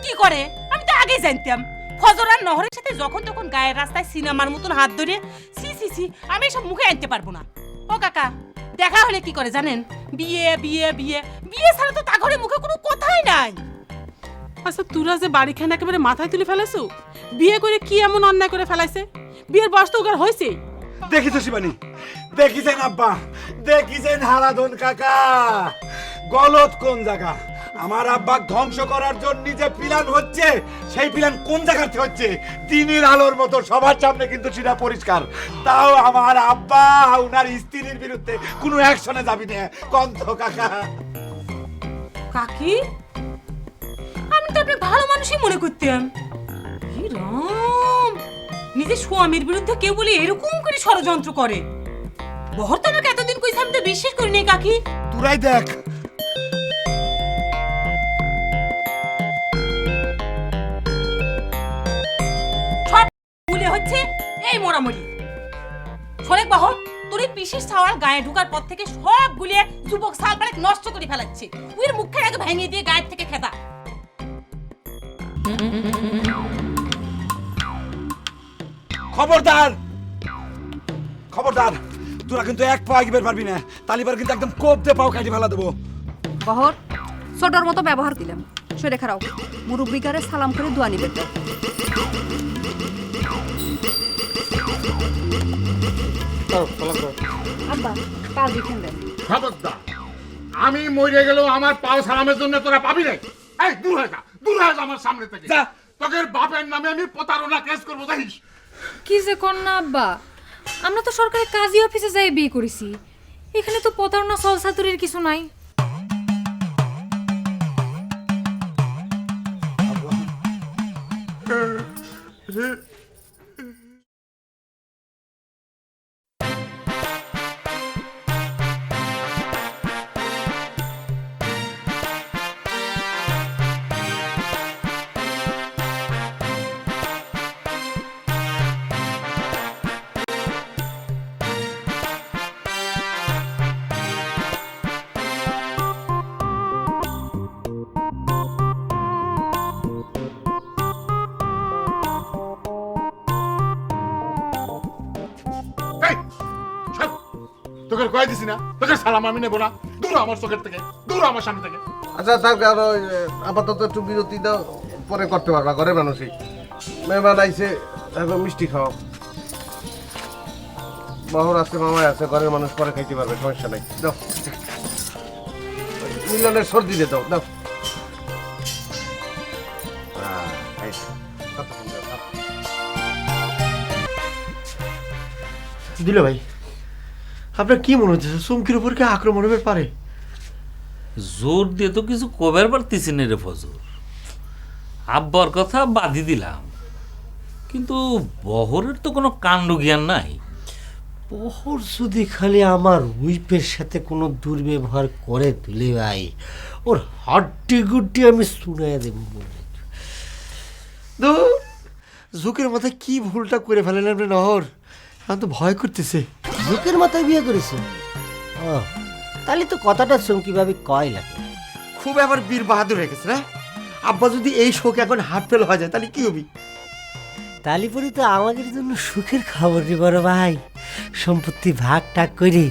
কি করে আমি তো আগেই জানতাম। ফজর আর নহরের সাথে যখন তখন গায়ের রাস্তায় সিনেমার মতন হাত ধরে, সি সি সি, আমি এসব মুখে আনতে পারবো না। ও কাকা, দেখা হলে কি করে জানেন? বিয়ে বিয়ে বিয়ে বিয়ে ছাড়া তো তা ঘরে মুখে কোনো কথাই নাই। আচ্ছা তোরা যে বাড়িখানে একেবারে মাথায় তুলে ফেলেছো, বিয়ে করে কি এমন অন্যায় করে ফেলাইছে? বিয়ের বয়স তো ওর হয়েছে। দেখিছো শিবানী, দেখিছেন আব্বা, দেখিছেন হারাধন কাকা, গলত কোন জায়গা? আমার আব্বা ধ্বংস করার জন্য যে প্ল্যান হচ্ছে, সেই প্ল্যান কোন জায়গাতে হচ্ছে? দিনের আলোর মতো সবার সামনে কিন্তু সেটা পরিষ্কার। তাও আমার আব্বা ওনার স্ত্রীর বিরুদ্ধে কোনো অ্যাকশনে যাবি না কন্থ কাকা। কাকি, আমি তো আপনি ভালো মানুষই মনে করতাম। হে রাম, নিজের স্বামীর বিরুদ্ধে কেউ বলে এরকম করে ষড়যন্ত্র করে? বহর তো আমাকে এতদিন কইছে, আমি তো বিশ্বাস করি নাই কাকি। তোরাই দেখ। ভুলে হচ্ছে এই মোড়ামুড়ি। শোনেক বহর, তোর এই পিসির ছাওয়ার গায়ে ঢুকার পর থেকে সব গুলিয়ে যুবক সাল পারে নষ্ট করে ফেলাচ্ছে। ওর মুখে আগে ভেঙে দিয়ে গায়ের থেকে খেতা। খবরদার, খবরদার, তোরা কিন্তু এক পা এগিয়ে পারবি না, তালিবার কিন্তু একদম কোপ দিয়ে পাও কাটি ফেলা দেবো। বহর, ছোটর মতো ব্যবহার দিলাম, সরে খারাও, মুরব্বিকারে সালাম করে দোয়া নিবে তো। আব্বা, পা দেখেন দেন। খবরদার, আমি মরে গেলেও আমার পাও সালামের জন্য তোরা পাবি না। এই দূর হয়ে যা, দূর হয়ে যা আমার সামনে থেকে। তোকে বাপের নামে আমি প্রতারণা কেস করবো, জানিস? কি যে কর না আব্বা, আমরা তো সরকারি কাজী অফিসে যাই বিয়ে করেছি, এখানে তো প্রতারণা সলসাতুরির কিছু নাই। এই, ছাড়। তোকে কয়ে দিছি না, তোকে সালাম আমি নেবো না। দূর আমার চোখের থেকে, দূর আমার সামনে থেকে। আচ্ছা থাক, আর ওই, আপাতত একটু বিরতি দাও, পরে করতে পারবা, ঘরের মানুষই। মেহমান আইছে, এখন মিষ্টি খাও। বহর আছে, মামাই আছে, ঘরের মানুষ পরে খাইতে পারবে, সমস্যা নাই। দাও, মিলনের সর্দি দিয়ে দাও, দাও। কত সুন্দর, দাও। দিল ভাই, আপনার কি মনে হচ্ছে চুমকির উপর কি আক্রমণ হতে পারে? জোর দিয়ে তো কিছু কবার পারতেছি না রে ফজর। আব্বার কথা বাদি দিলাম, কিন্তু বহরের তো কোনো কাণ্ড জ্ঞান নাই। বহর যদি খালি আমার উইপের সাথে কোনো দুর্ব্যবহার করে দিলে ভাই, ওর হাড্ডি গুড্ডি আমি শুনাইয়া দেব। ঝুঁকের মাথায় কি ভুলটা করে ফেলেন আপনি নহর? আমি তো ভয় করতেছে। ঝুঁকের মাথায় বিয়ে করেছে? তাহলে তো কথাটা চমকি ভাবে কয় লাগে। খুব আবার বীর বাহাদুর হয়ে গেছে না? আব্বা যদি এই শোক এখন হার্ট ফেল হয়ে যায় তাহলে কি হবি? তালিপরি তো আমাদের জন্য সুখের খবর রে বড় ভাই। সম্পত্তি ভাগ টাগ করে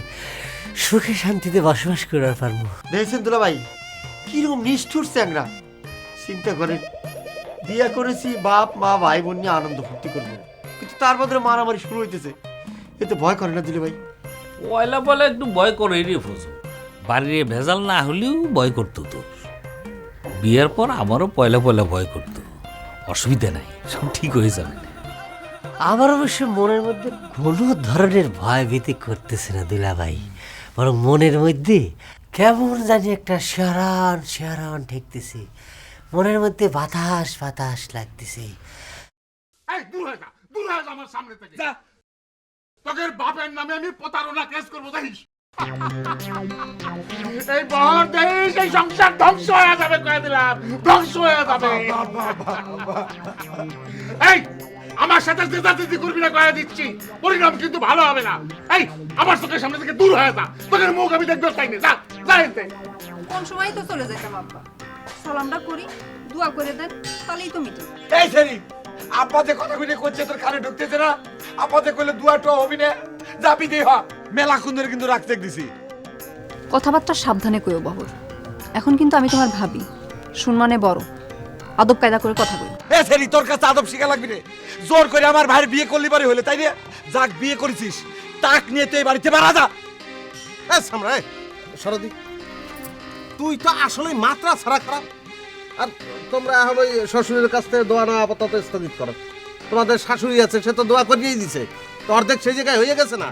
সুখে শান্তিতে বসবাস করার পারবো। দেখছেন তোলা ভাই কিরকম নিষ্ঠুর চ্যাংরা। চিন্তা করেন, বিয়া করেছি বাপ মা ভাই বোন নিয়ে আনন্দ ফুর্তি করবো, কিন্তু তার মধ্যে মারামারি শুরু হইতেছে। এতে ভয় করে না দিলে ভাই? পয়লা পয়লা একটু ভয় করে রে ফজল, বাড়ির ভেজাল না হলেও ভয় করতো তোর। বিয়ের পর আমারও পয়লা পয়লা ভয় করতো। অসুবিধা নাই, সব ঠিক হয়ে যাবে। আমার অবশ্য মনের মধ্যে কোনো ধরনের ভয় ভীতি করতেছে না দুলা ভাই, বরং মনের মধ্যে কেমন জানি একটা শিহরণ শিহরণ ঠেকতেছে, মনের মধ্যে বাতাস বাতাস লাগতেছে। এই দূর হয়ে যা, দূর হয়ে যা আমার সামনে থেকে। তোকে বাপের নামে আমি প্রতারণা কেস করবো, জানিস? এই বহর দেশ, এই সংসার ধ্বংস হয়ে যাবে, কয়ে দিলাম, ধ্বংস হয়ে যাবে। এই আমার সাথে জেদাজেদি করবি না, কয়ে দিচ্ছি, পরিণাম কিন্তু ভালো হবে না। এই আমার চোখের সামনে থেকে দূর হয়ে যা, তোদের মুখ আমি দেখতে চাই না। যা যা এতে। কোন সময় তো চলে যেতাম আব্বা, সালামটা করি, দোয়া করে দেন, তাহলেই তো মিটে। এই সেরি আব্বা যে কথা কইতে করছে তোর কানে ঢুকতেছে না? আব্বা যে কইলে দুয়াটা হবি না, যাবি দেহ মেলা সুন্দর কিন্তু রাখতে দিছি। কথাবার্তা সাবধানে কইও বহর, এখন কিন্তু আমি তোমার ভাবি, সম্মানে বড়, আদব কায়দা করে কথা কই। এ সেরি তোর কাছে আদব শিখা লাগবি রে। জোর করে আমার ভাইয়ের বিয়ে করলি পারে হলে তাই রে, যাক বিয়ে করেছিস তাক নিয়ে তুই বাড়িতে মারা যা। সামরা সরদি, তুই তো আসলে মাত্রা ছাড়া খারাপ। আর তোমরা এখন ওই শ্বশুরের কাছ থেকে দোয়া না আপাতত স্থগিত করো। তোমাদের শাশুড়ি আছে, সে তো দোয়া করিয়েই দিছে, তো অর্ধেক সেই জায়গায় হয়ে গেছে না।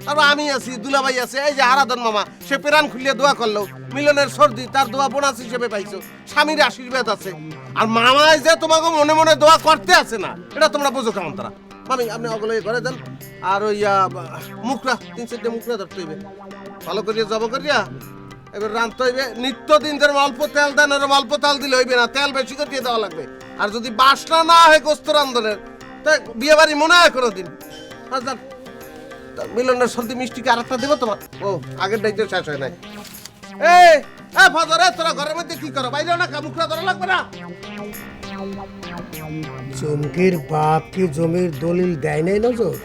তারপর আমি আছি, দুলাভাই আছে, এই যে হারাধন মামা, সে প্রাণ খুলিয়ে দোয়া করলো। মিলনের সর্দি, তার দোয়া বোনাস হিসেবে পাইছো। স্বামীর আশীর্বাদ আছে। আর মামাই যে তোমাকে মনে মনে দোয়া করতে আছে না, এটা তোমরা বুঝো কেমন তারা। মামি আপনি ওগুলো করে দেন। আর ওই মুখরা 3-4টে মুখরা ধরতে হইবে, ভালো করিয়া জব করিয়া এবার রাঁধতে হইবে। নিত্যদিন যেরকম অল্প তেল দেন, ওরকম অল্প তেল দিলে হইবে না, তেল বেশি করে দিয়ে দেওয়া লাগবে। আর যদি বাসনা না হয় গোস্ত রান্ধনের, তাই বিয়ে বাড়ি মনে হয় কোনোদিন। হাজার মিলনের সর্দি মিষ্টিকে আর একটা দেবো তোমার। ও আগের দায়িত্ব শেষ হয় নাই। এই ফজরে তোরা ঘরের মধ্যে কি করো? বাইরেও না, মুখরা ধরা লাগবে না। চমকির বাপ কি জমির দলিল দেয় নাই নজর?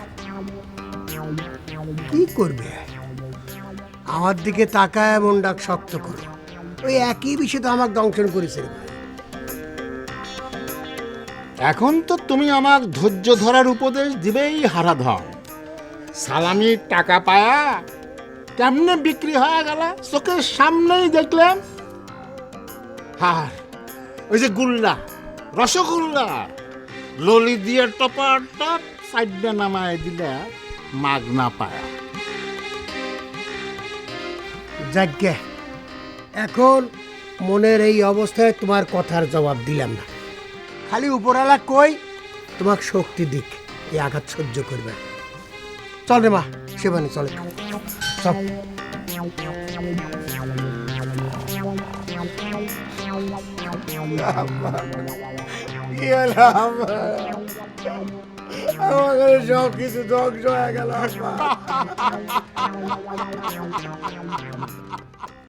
কি করবে? আমার দিকে তাকায় মন ডাক শক্ত করে, ওই একই বিষয় তো আমার দংশন করেছে। এখন তো তুমি আমার ধৈর্য ধরার উপদেশ দিবেই হারাধন। সালামির টাকা পায়া কেমনে বিক্রি হয়ে গেল চোখের সামনেই দেখলাম। আর ওই যে গুল্লা, রসগোল্লা ললি দিয়ে টপার টপ সাইডে নামায় দিলে মাগনা পায়া। যাজ্ঞে, এখন মনের এই অবস্থায় তোমার কথার জবাব দিলাম না। খালি উপরওয়ালা কই তোমাকে শক্তি দিক, এই আঘাত সহ্য করবে। চল রে মা, সেবানি চলে চল। আমাদের সব কিছু ধ্বংস হয়ে গেল।